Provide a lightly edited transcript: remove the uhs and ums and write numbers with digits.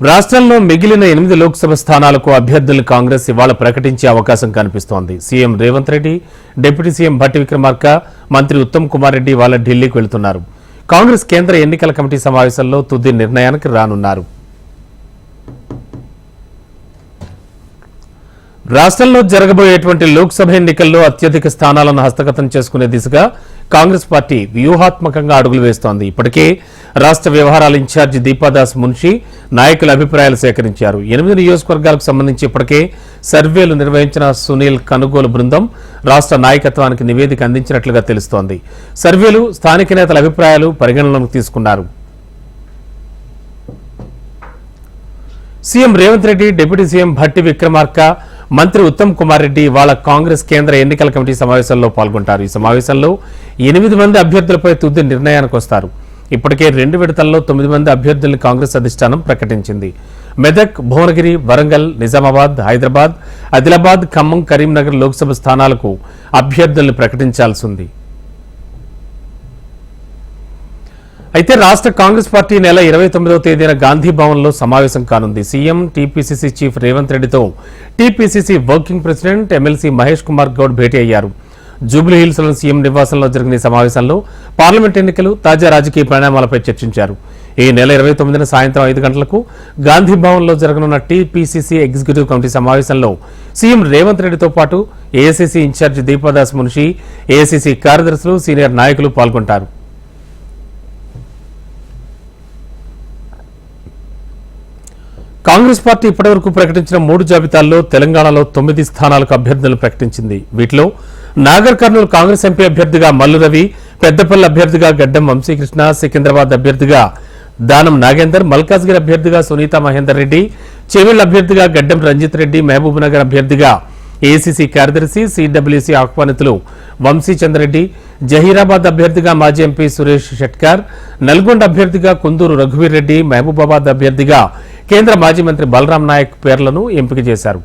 రాష్ట్రంలో మిగిలిన 8 లోక్సభ స్థానాలకు అభ్యర్థులను కాంగ్రెస్ ఇవాళ ప్రకటించే అవకాశం కనిపిస్తోంది. CM Revanth Reddy, deputy CM Bhatti Vikramarka, మంత్రి ఉత్తమ్ కుమార్ రెడ్డి ఇవాళ ఢిల్లీకి వెళ్తున్నారు. కాంగ్రెస్ కేంద్ర ఎన్నికల కమిటీ సమావేశంలో తుది నిర్ణయానికి రానున్నారు. రాష్ట్రంలో జరగబోయేటువంటి లోక్సభ ఎన్నికల్లో అత్యధిక స్థానాలను హస్తగతం చేసుకునే దిశగా కాంగ్రెస్ పార్టీ వ్యూహాత్మకంగా అడుగులు వేస్తోంది. ఇప్పటికే రాష్ట్ర వ్యవహారాల ఇన్ఛార్జి దీపాదాస్ మున్షి నాయకుల అభిప్రాయాలు సేకరించారు. 8 నియోజకవర్గాలకు సంబంధించి ఇప్పటికే సర్వేలు నిర్వహించిన సునీల్ కనుగోలు బృందం రాష్ట్ర నాయకత్వానికి నివేదిక అందించినట్లుగా తెలుస్తోంది. సర్వేలు స్థానిక నేతల అభిప్రాయాలు పరిగణనలోకి తీసుకున్నారు. CM Revanth Reddy, deputy CM Bhatti Vikramarka, మంత్రి ఉత్తమ్ కుమార్ రెడ్డి ఇవాళ కాంగ్రెస్ కేంద్ర ఎన్నికల కమిటీ సమావేశంలో పాల్గొంటారు. ఈ సమావేశంలో 8 మంది అభ్యర్థులపై తుది నిర్ణయానికి వస్తారు. ఇప్పటికే 2 విడతల్లో 9 మంది అభ్యర్థులను కాంగ్రెస్ అధిష్టానం ప్రకటించింది. మెదక్, భువనగిరి, వరంగల్, నిజామాబాద్, హైదరాబాద్, ఆదిలాబాద్, ఖమ్మం, కరీంనగర్ లోక్సభ స్థానాలకు అభ్యర్థులను ప్రకటించాల్సి ఉంది. అయితే రాష్ట్ర కాంగ్రెస్ పార్టీ నెల 29వ తేదీన గాంధీ భవన్లో సమావేశం కానుంది. సీఎం, టీపీసీసీ చీఫ్ రేవంత్ రెడ్డితో TPCC working president MLC Mahesh Kumar Goud భేటీ అయ్యారు. జూబ్లీహిల్స్లోని సీఎం నివాసంలో జరిగిన ఈ సమావేశంలో పార్లమెంట్ ఎన్నికలు, తాజా రాజకీయ పరిణామాలపై చర్చించారు. ఈ నెల 29న సాయంత్రం 5 గంటలకు గాంధీ భవన్లో జరగనున్న టీపీసీసీ ఎగ్జిక్యూటివ్ కమిటీ సమావేశంలో సీఎం రేవంత్ రెడ్డితో పాటు AICC in-charge Deepa Das Munshi, AICC కార్యదర్శులు, సీనియర్ నాయకులు పాల్గొంటారు. కాంగ్రెస్ పార్టీ ఇప్పటివరకు ప్రకటించిన 3 జాబితాల్లో తెలంగాణలో 9 స్థానాలకు అభ్యర్థులను ప్రకటించింది. వీటిలో నాగర్ కర్నూలు కాంగ్రెస్ ఎంపీ అభ్యర్థిగా మల్లు రవి, పెద్దపల్లి అభ్యర్థిగా గడ్డం వంశీకృష్ణ, సికింద్రాబాద్ అభ్యర్థిగా దానం నాగేందర్, మల్కాజ్గిరి అభ్యర్థిగా సునీతా మహేందర్ రెడ్డి, చెవిళ్ల అభ్యర్థిగా గడ్డం రంజిత్ రెడ్డి, మహబూబ్ నగర్ అభ్యర్థిగా ఏసీసీ కార్యదర్శి, సిడబ్ల్యూసీ ఆహ్వానితులు వంశీచంద్రెడ్డి, జహీరాబాద్ అభ్యర్థిగా మాజీ ఎంపీ సురేష్ షెట్కార్, నల్గొండ అభ్యర్థిగా కుందూరు రఘువీర్ రెడ్డి, మహబూబాబాద్ అభ్యర్థిగా కేంద్ర మాజీ మంత్రి బలరాం నాయక్ పేర్లను ఎంపిక చేశారు.